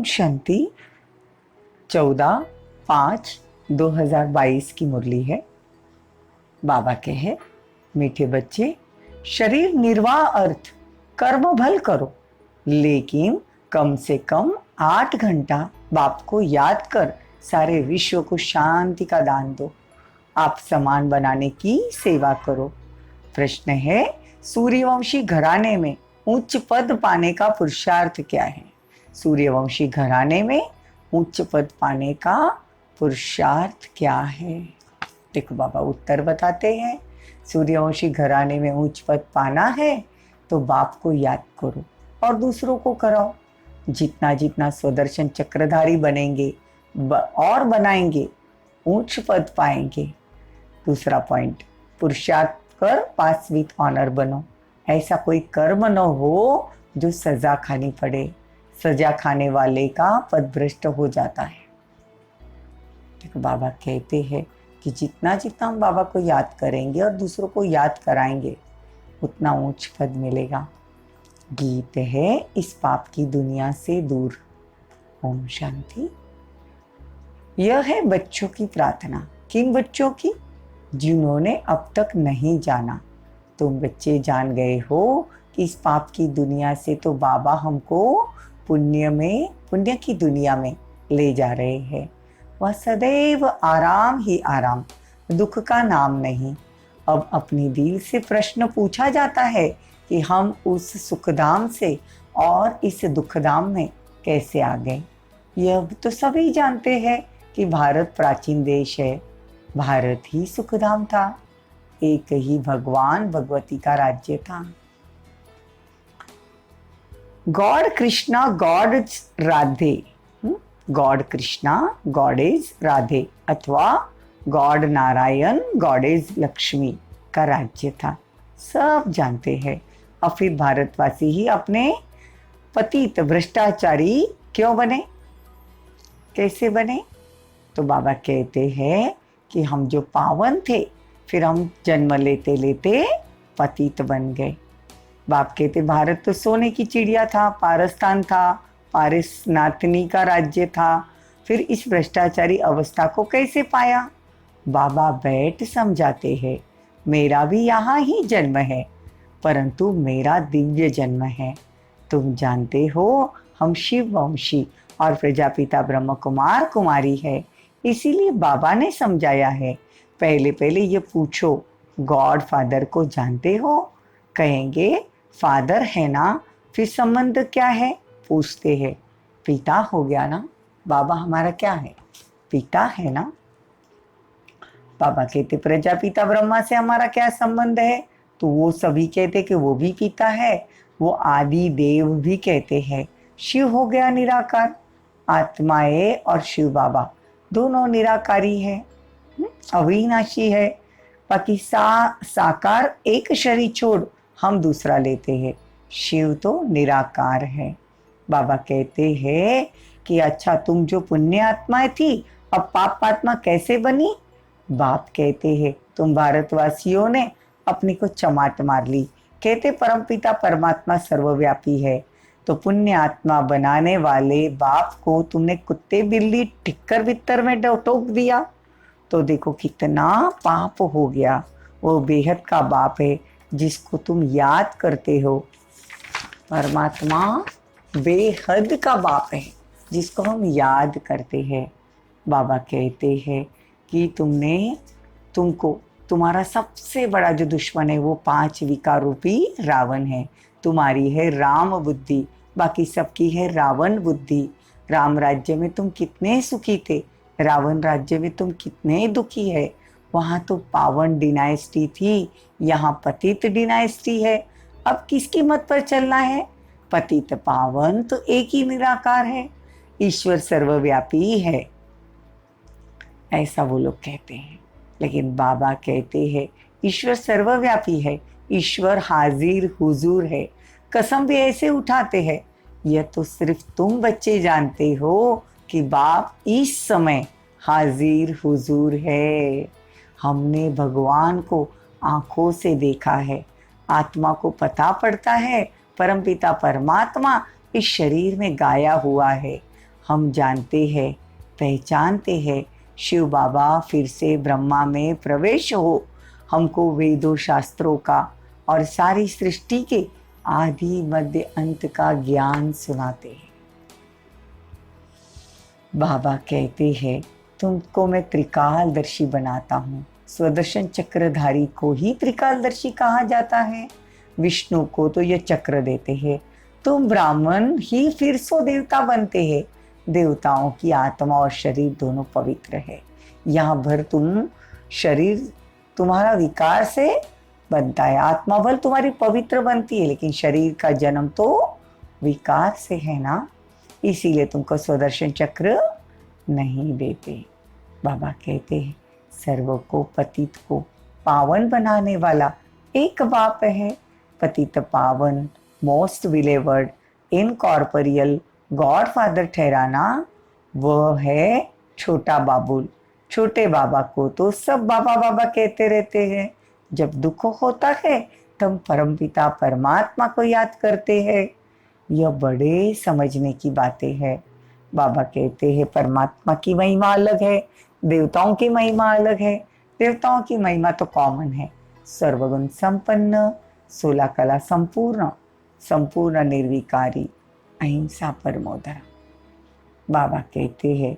ओम शांति। 14/5/2022 की मुरली है। बाबा के है, मीठे बच्चे, शरीर निर्वाह अर्थ कर्म भल करो, लेकिन कम से कम 8 घंटा बाप को याद कर सारे विश्व को शांति का दान दो। आप समान बनाने की सेवा करो। प्रश्न है, सूर्यवंशी घराने में उच्च पद पाने का पुरुषार्थ क्या है? सूर्यवंशी घराने में उच्च पद पाने का पुरुषार्थ क्या है? देखो बाबा उत्तर बताते हैं। सूर्यवंशी घराने में उच्च पद पाना है तो बाप को याद करो और दूसरों को कराओ। जितना जितना स्वदर्शन चक्रधारी बनेंगे और बनाएंगे, उच्च पद पाएंगे। दूसरा पॉइंट, पुरुषार्थ कर पास विथ ऑनर बनो। ऐसा कोई कर्म न हो जो सजा खानी पड़े। सजा खाने वाले का पद भ्रष्ट हो जाता है। देखो बाबा कहते हैं कि जितना जितना हम बाबा को याद करेंगे और दूसरों को याद कराएंगे, उतना उच्च पद मिलेगा। गीत है, इस पाप की दुनिया से दूर। ओम शांति। यह है बच्चों की प्रार्थना। किन बच्चों की? जिन्होंने अब तक नहीं जाना। तुम बच्चे जान गए हो कि इस पाप की दुनिया से तो बाबा हमको पुण्य की दुनिया में ले जा रहे हैं। वह सदैव आराम ही आराम, दुख का नाम नहीं। अब अपनी दिल से प्रश्न पूछा जाता है कि हम उस सुखधाम से और इस दुखधाम में कैसे आ गए। यह तो सभी जानते हैं कि भारत प्राचीन देश है। भारत ही सुखधाम था। एक ही भगवान भगवती का राज्य था। God Krishna god Radhe, god Krishna god is Radhe, अथवा god Narayan god is Lakshmi का राज्य था। सब जानते हैं। और फिर भारतवासी ही अपने पतित भ्रष्टाचारी क्यों बने? कैसे बने? तो बाबा कहते हैं कि हम जो पावन थे, फिर हम जन्म लेते लेते पतित बन गए। बाप कहते भारत तो सोने की चिड़िया था, पारस्तान था, पारसनाथनी का राज्य था। फिर इस भ्रष्टाचारी अवस्था को कैसे पाया? बाबा बैठ समझाते हैं, मेरा भी यहाँ ही जन्म है, परंतु मेरा दिव्य जन्म है। तुम जानते हो हम शिव वंशी और प्रजापिता ब्रह्म कुमार कुमारी है। इसीलिए बाबा ने समझाया है, पहले पहले ये पूछो, गॉड फादर को जानते हो? कहेंगे फादर है ना, फिर संबंध क्या है? पूछते हैं, पिता हो गया ना। बाबा हमारा क्या है? पिता है ना। बाबा कहते प्रजापिता ब्रह्मा से हमारा क्या संबंध है? तो वो सभी कहते कि वो भी पिता है, वो आदि देव भी कहते हैं। शिव हो गया निराकार, आत्माएं और शिव बाबा दोनों निराकारी है, अविनाशी है। बाकी साकार एक शरीर छोड़ हम दूसरा लेते हैं। शिव तो निराकार है। बाबा कहते हैं कि अच्छा, तुम जो पुण्य आत्माएं थी, अब पाप आत्मा कैसे बनी? बाप कहते हैं तुम भारतवासियों ने अपनी को चमाट मार ली। कहते परमपिता परमात्मा सर्वव्यापी है, तो पुण्य आत्मा बनाने वाले बाप को तुमने कुत्ते बिल्ली टिक्कर बित्तर में टोक दिया। तो देखो कितना पाप हो गया। वो बेहद का बाप है जिसको तुम याद करते हो। परमात्मा बेहद का बाप है जिसको हम याद करते हैं। बाबा कहते हैं कि तुम्हारा सबसे बड़ा जो दुश्मन है वो 5 विकार रूपी रावण है। तुम्हारी है राम बुद्धि, बाकी सबकी है रावण बुद्धि। राम राज्य में तुम कितने सुखी थे, रावण राज्य में तुम कितने दुखी है। वहाँ तो पावन डिनाइस्टी थी, यहाँ पतित डिनाइस्टी है। अब किसकी मत पर चलना है? पतित पावन तो एक ही निराकार है, ईश्वर सर्वव्यापी है, ऐसा वो लोग कहते हैं। लेकिन बाबा कहते हैं ईश्वर सर्वव्यापी है, ईश्वर हाजिर हुजूर है। कसम भी ऐसे उठाते हैं। यह तो सिर्फ तुम बच्चे जानते हो कि बाप इस समय हाजिर हुजूर है। हमने भगवान को आंखों से देखा है, आत्मा को पता पड़ता है परमपिता परमात्मा इस शरीर में गाया हुआ है। हम जानते हैं, पहचानते हैं, शिव बाबा फिर से ब्रह्मा में प्रवेश हो, हमको वेदों शास्त्रों का और सारी सृष्टि के आदि मध्य अंत का ज्ञान सुनाते हैं। बाबा कहते हैं, तुमको मैं त्रिकालदर्शी बनाता हूँ। स्वदर्शन चक्रधारी को ही त्रिकालदर्शी कहा जाता है। विष्णु को तो ये चक्र देते हैं। तुम ब्राह्मण ही फिर सो देवता बनते हैं। देवताओं की आत्मा और शरीर दोनों पवित्र है। यहाँ भर तुम शरीर तुम्हारा विकार से बनता है, आत्मा बल तुम्हारी पवित्र बनती है, लेकिन शरीर का जन्म तो विकार से है ना, इसीलिए तुमको स्वदर्शन चक्र नहीं देते। बाबा कहते हैं, सर्व को पतित को पावन बनाने वाला एक बाप है। पतित पावन मोस्ट बिलीवर्ड इनकॉर्पोरियल गॉड फादर ठहराना वह है छोटा बाबुल। छोटे बाबा को तो सब बाबा बाबा कहते रहते हैं। जब दुख होता है तब परमपिता परमात्मा को याद करते हैं। यह बड़े समझने की बातें हैं। बाबा कहते हैं, परमात्मा की महिमा अलग है, देवताओं की महिमा अलग है। देवताओं की महिमा तो कॉमन है, सर्वगुण संपन्न, 16 कला संपूर्ण, संपूर्ण निर्विकारी, अहिंसा परमो धर्म। बाबा कहते हैं,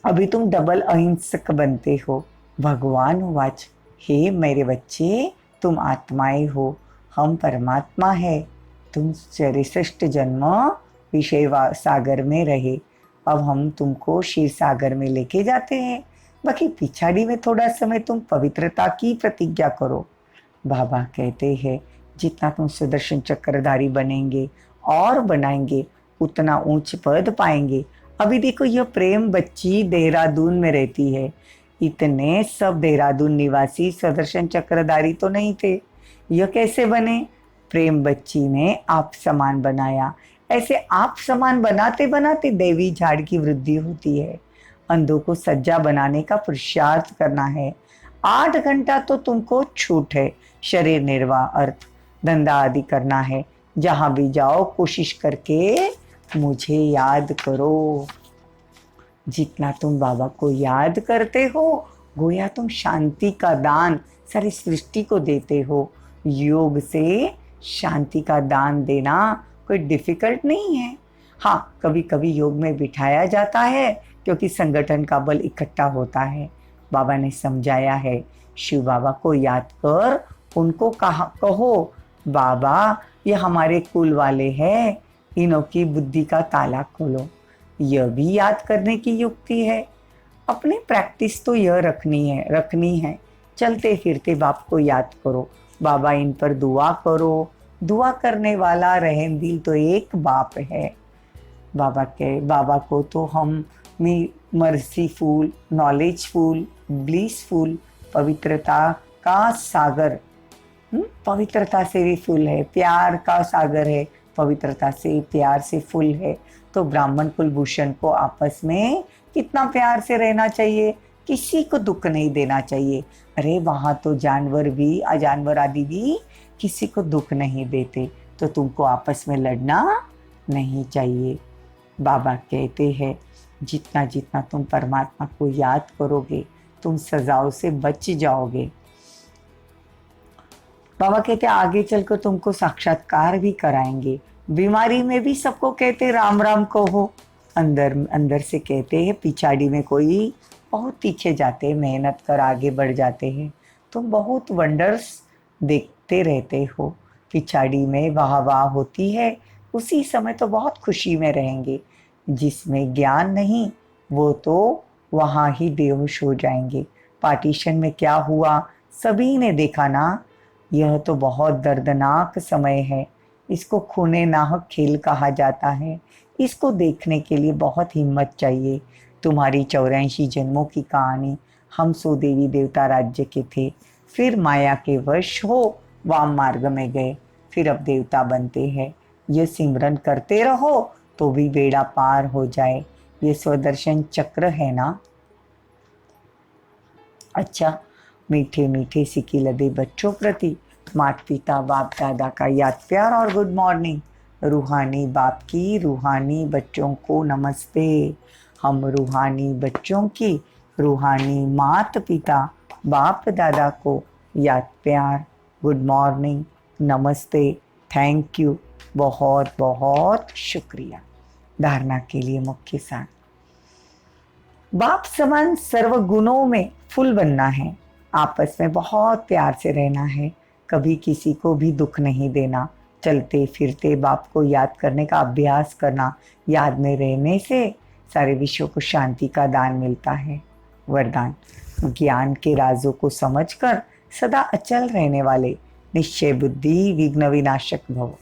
अभी तुम डबल अहिंसक बनते हो। भगवान वाच, हे मेरे बच्चे, तुम आत्माएं हो, हम परमात्मा है। तुम श्रेष्ठ जन्म विषय सागर में रहे, अब हम तुमको क्षीर सागर में लेके जाते हैं। बाकी पिछाड़ी में थोड़ा समय तुम पवित्रता की प्रतिज्ञा करो। बाबा कहते हैं, जितना तुम सुदर्शन चक्रधारी बनेंगे और बनाएंगे उतना ऊंच पद पाएंगे। अभी देखो, यह प्रेम बच्ची देहरादून में रहती है। इतने सब देहरादून निवासी सुदर्शन चक्रधारी तो नहीं थे। यह कैसे बने? प्रेम बच्ची ने आप समान बनाया। ऐसे आप समान बनाते बनाते देवी झाड़ की वृद्धि होती है। अंधों को सज्जा बनाने का पुरुषार्थ करना है। 8 घंटा तो तुमको छूट है। शरीर निर्वाह, अर्थ धंधा आदि करना है। जहां भी जाओ कोशिश करके मुझे याद करो। जितना तुम बाबा को याद करते हो, गोया तुम शांति का दान सारी सृष्टि को देते हो। योग से शांति का दान देना कोई डिफिकल्ट नहीं है। हाँ, कभी कभी योग में बिठाया जाता है क्योंकि संगठन का बल इकट्ठा होता है। बाबा ने समझाया है, शिव बाबा को याद कर उनको कहो, बाबा ये हमारे कुल वाले हैं, इनों की बुद्धि का ताला खोलो। यह भी याद करने की युक्ति है। अपनी प्रैक्टिस तो यह रखनी है। चलते फिरते बाप को याद करो। बाबा इन पर दुआ करो। दुआ करने वाला रहम दिल तो एक बाप है। बाबा को तो हम मर्सीफुल, नॉलेजफुल, ब्लिसफुल, पवित्रता का सागर, पवित्रता से भी फुल है, प्यार का सागर है, पवित्रता से प्यार से फुल है। तो ब्राह्मण कुलभूषण को आपस में कितना प्यार से रहना चाहिए, किसी को दुख नहीं देना चाहिए। अरे वहाँ तो जानवर आदि भी किसी को दुख नहीं देते, तो तुमको आपस में लड़ना नहीं चाहिए। बाबा कहते हैं, जितना जितना तुम परमात्मा को याद करोगे तुम सजाओं से बच जाओगे। बाबा कहते आगे चलकर तुमको साक्षात्कार भी कराएंगे। बीमारी में भी सबको कहते राम राम कहो। अंदर से कहते हैं, पिछाड़ी में कोई बहुत पीछे जाते हैं, मेहनत कर आगे बढ़ जाते हैं। तुम बहुत वंडर्स देखते रहते हो। पिछाड़ी में वाह वाह होती है, उसी समय तो बहुत खुशी में रहेंगे। जिसमें ज्ञान नहीं वो तो वहाँ ही बेहोश हो जाएंगे। पार्टीशन में क्या हुआ सभी ने देखा ना। यह तो बहुत दर्दनाक समय है। इसको खूने नाहक खेल कहा जाता है। इसको देखने के लिए बहुत हिम्मत चाहिए। तुम्हारी 84 जन्मों की कहानी। हम सो देवी देवता राज्य के थे, फिर माया के वश हो वाम मार्ग में गए, फिर अब देवता बनते हैं। ये सिमरन करते रहो तो भी बेड़ा पार हो जाए। ये स्वदर्शन चक्र है ना। अच्छा, मीठे मीठे सिकी लदे बच्चों प्रति माता पिता बाप दादा का याद प्यार और गुड मॉर्निंग। रूहानी बाप की रूहानी बच्चों को नमस्ते। हम रूहानी बच्चों की रूहानी मात पिता बाप दादा को याद प्यार, गुड मॉर्निंग, नमस्ते, थैंक यू, बहुत बहुत शुक्रिया। धारणा के लिए मुख्य सार, बाप समान सर्व गुणों में फुल बनना है, आपस में बहुत प्यार से रहना है, कभी किसी को भी दुख नहीं देना, चलते फिरते बाप को याद करने का अभ्यास करना, याद में रहने से सारे विश्व को शांति का दान मिलता है। वरदान, ज्ञान के राजों को समझकर सदा अचल रहने वाले, निश्चय बुद्धि विघ्न विनाशक भव।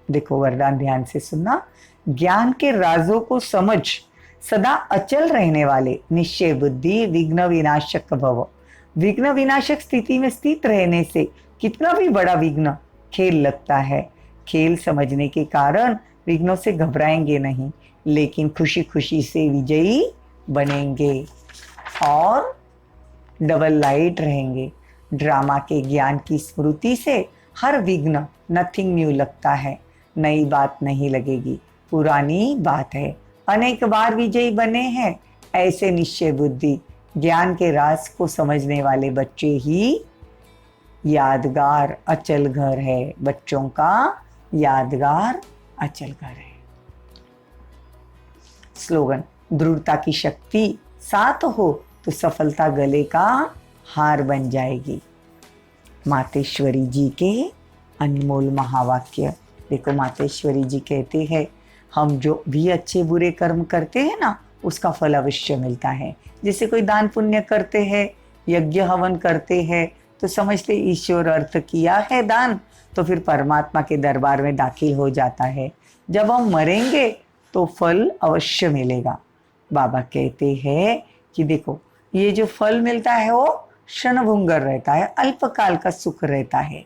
देखो वरदान ध्यान से सुनना, ज्ञान के राजों को समझ सदा अचल रहने वाले, निश्चय बुद्धि विघ्न विनाशक भव। विघ्न विनाशक स्थिति में स्थित रहने से कितना भी बड़ा विघ्न खेल लगता है, खेल समझने के कारण विघ्नों से घबराएंगे नहीं, लेकिन खुशी खुशी से विजयी बनेंगे और डबल लाइट रहेंगे। ड्रामा के ज्ञान की स्मृति से हर विघ्न नथिंग न्यू लगता है, नई बात नहीं लगेगी, पुरानी बात है। अनेक बार विजयी बने हैं ऐसे निश्चय बुद्धि ज्ञान के राज को समझने वाले बच्चे ही यादगार अचल घर है, बच्चों का यादगार अचल घर है। स्लोगन, दृढ़ता की शक्ति साथ हो तो सफलता गले का हार बन जाएगी। मातेश्वरी जी के अनमोल महावाक्य। देखो मातेश्वरी जी कहते हैं, हम जो भी अच्छे बुरे कर्म करते हैं ना, उसका फल अवश्य मिलता है। जैसे कोई दान पुण्य करते हैं, यज्ञ हवन करते हैं, तो समझते ईश्वर अर्थ किया है दान, तो फिर परमात्मा के दरबार में दाखिल हो जाता है। जब हम मरेंगे तो फल अवश्य मिलेगा। बाबा कहते हैं कि देखो ये जो फल मिलता है वो क्षणभंगुर रहता है, अल्पकाल का सुख रहता है,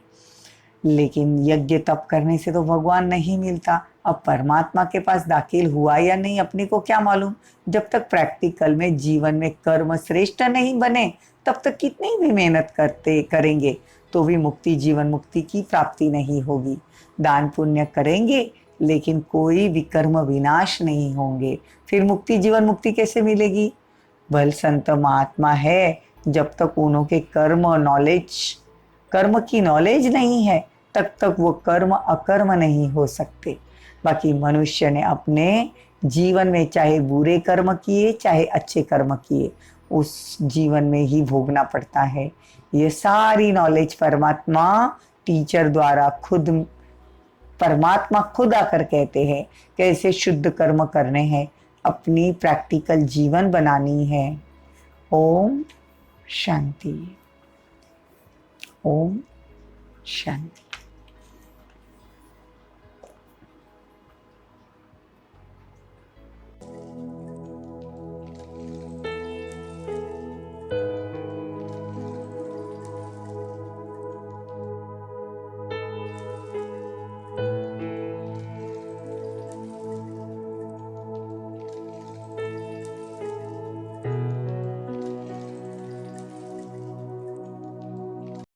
लेकिन यज्ञ तप करने से तो भगवान नहीं मिलता। अब परमात्मा के पास दाखिल हुआ या नहीं अपने को क्या मालूम। जब तक प्रैक्टिकल में जीवन में कर्म श्रेष्ठ नहीं बने, तब तक कितनी भी मेहनत करेंगे तो भी मुक्ति, जीवन मुक्ति की प्राप्ति नहीं होगी। दान पुण्य करेंगे लेकिन कोई विकर्म विनाश नहीं होंगे, फिर मुक्ति, जीवन मुक्ति कैसे मिलेगी। बल संत महात्मा है, जब तक उन्होंने कर्म की नॉलेज नहीं है, तब तक वो कर्म अकर्म नहीं हो सकते। बाकी मनुष्य ने अपने जीवन में चाहे बुरे कर्म किए चाहे अच्छे कर्म किए, उस जीवन में ही भोगना पड़ता है। ये सारी नॉलेज परमात्मा टीचर द्वारा परमात्मा खुद आकर कहते हैं कैसे शुद्ध कर्म करने हैं, अपनी प्रैक्टिकल जीवन बनानी है। ओम शांति, ओम शांति।